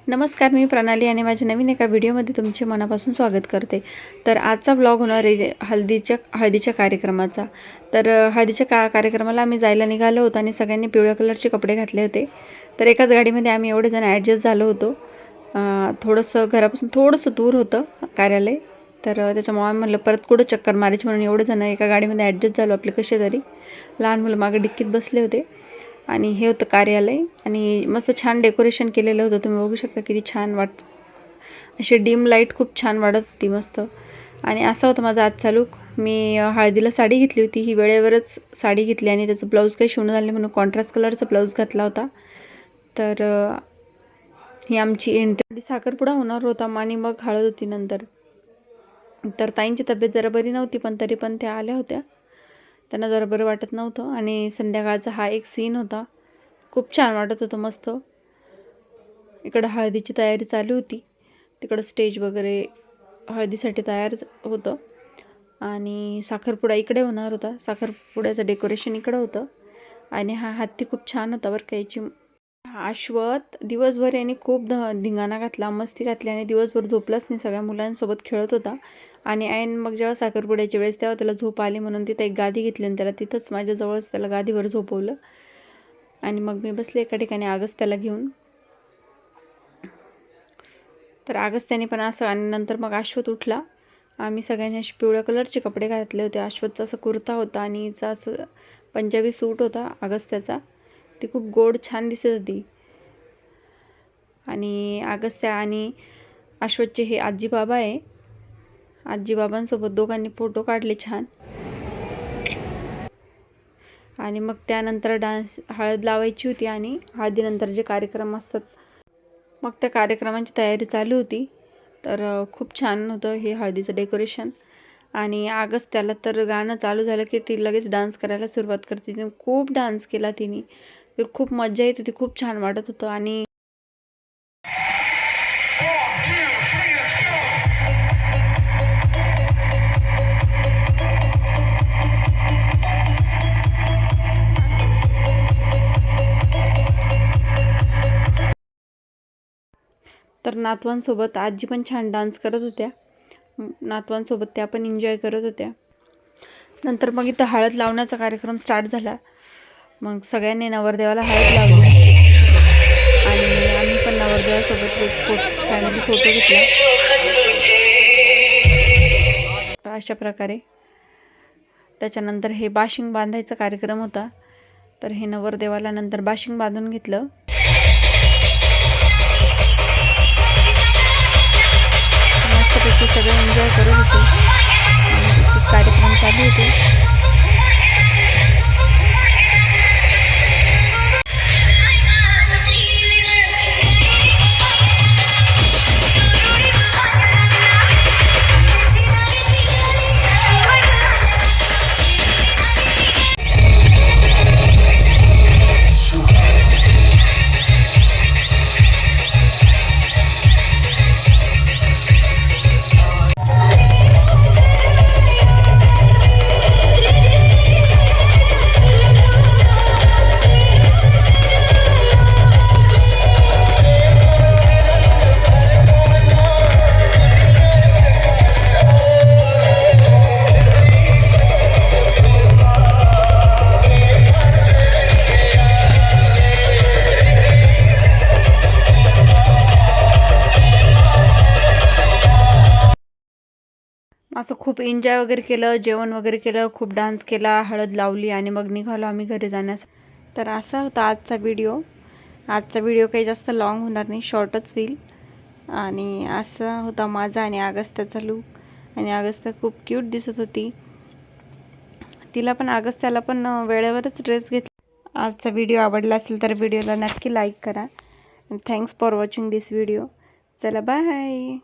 नमस्कार, मी प्रणाली आणि माझ्या नवीन एका व्हिडिओमध्ये तुमचे मनापासून स्वागत करते। तर आजचा ब्लॉग होणार आहे हळदीच्या कार्यक्रमाचा। तर हळदीच्या कार्यक्रमाला आम्ही जायला निघालो होतो आणि सगळ्यांनी पिवळ्या कलरचे कपडे घातले होते। तर एकाच गाडीमध्ये आम्ही एवढे जण ॲडजस्ट झालो होतो। थोडंसं घरापासून थोडंसं दूर होतं कार्यालय, तर त्याच्यामुळे आम्ही म्हणलं परत कुठं चक्कर मारायची म्हणून एवढे जण एका गाडीमध्ये ॲडजस्ट झालो आपले कसे तरी। लहान मुलं मागे डिक्कीत बसले होते आणि हे होतं कार्यालय आणि मस्त छान डेकोरेशन केलेलं होतं। तुम्ही बघू शकता किती छान अशी डिम लाईट खूप छान वाटत होती मस्त। आणि असा होता माझा आजचा लूक। मी हळदीला साडी घेतली होती, ही वेळेवरच साडी घेतली आणि त्याचं ब्लाऊज काही शिवणं झालं म्हणून कॉन्ट्रास्ट कलरचा ब्लाऊज घातला होता। तर ही आमची एंट्री। साखरपुडा होणार होता आणि मग हळद होती नंतर। तर ताईंची तब्येत जरा बरी नव्हती, पण तरी पण त्या आल्या होत्या, त्यांना जरा बरं वाटत नव्हतं। आणि संध्याकाळचा हा एक सीन होता, खूप छान वाटत होतं मस्त। इकडं हळदीची तयारी चालू होती, तिकडं स्टेज वगैरे हळदीसाठी तयार होतं आणि साखरपुडा इकडे होणार होता। साखरपुड्याचं डेकोरेशन इकडं होतं आणि हा हत्ती खूप छान होता बरं का। याची अश्वथ दिवसभर यांनी खूप धिंगाणा घातला, मस्ती घातली आणि दिवसभर झोपलाच नाही, सगळ्या मुलांसोबत खेळत होता। आणि ऐन मग जेव्हा साखरपुड्याच्या वेळेस तेव्हा त्याला झोप आली म्हणून तिथं एक गादी घेतली आणि त्याला तिथंच माझ्याजवळच त्याला गादीवर झोपवलं आणि मग मी बसले एका ठिकाणी अगस्त्याला घेऊन। तर अगस्त्याने पण असं आणि नंतर मग अश्वथ उठला। आम्ही सगळ्यांनी असे पिवळ्या कलरचे कपडे घातले होते। अश्वथचा असं कुर्ता होता आणि हिचा असं पंजाबी सूट होता अगस्त्याचा, ती खूप गोड छान दिसत होती। आणि अगस्त्या आणि अश्वथचे हे आजी बाबा आहे, आजी बाबांसोबत दोघांनी फोटो काढले छान। आणि मग त्यानंतर डान्स हळद लावायची होती आणि हळदीनंतर जे कार्यक्रम असतात मग त्या कार्यक्रमांची तयारी चालू होती। तर खूप छान होतं हे हळदीचं डेकोरेशन। आणि अगस्त्याला तर गाणं चालू झालं की ती लगेच डान्स करायला सुरुवात करते। तिने खूप डान्स केला तिने, तर खूप मजा येत होती, खूप छान वाटत होतं। आणि तर नातवांसोबत आजी पण छान डान्स करत होत्या, नातवांसोबत त्या पण एन्जॉय करत होत्या। नंतर मग इथं हळद लावण्याचा कार्यक्रम स्टार्ट झाला। मग सगळ्यांनी नवरदेवाला हळद लावली आणि आम्ही पण नवरदेवासोबत एक फॅमिली फोटो घेतला अशा प्रकारे। त्याच्यानंतर हे बाशिंग बांधायचा कार्यक्रम होता, तर हे नवरदेवाला नंतर बाशिंग बांधून घेतलं। मस्तपैकी सगळे एन्जॉय करत होते आणि एक कार्यक्रम चालू होते। असं खूप एन्जॉय वगैरे केलं, जेवण वगैरे केलं, खूप डान्स केला, हळद लावली आणि मग निघालो आम्ही घरी जाण्यास। तर असा होता आजचा व्हिडिओ। आजचा व्हिडिओ काही जास्त लॉंग होणार नाही, शॉर्टच होईल। आणि असा होता माझा आणि अगस्त्याचा लूक। आणि अगस्त्या खूप क्यूट दिसत होती, तिला पण अगस्त्याला पण वेळेवरच ड्रेस घेतला। आजचा व्हिडिओ आवडला असेल तर व्हिडिओला नक्की लाईक करा। Thanks for watching this video. चला बाय।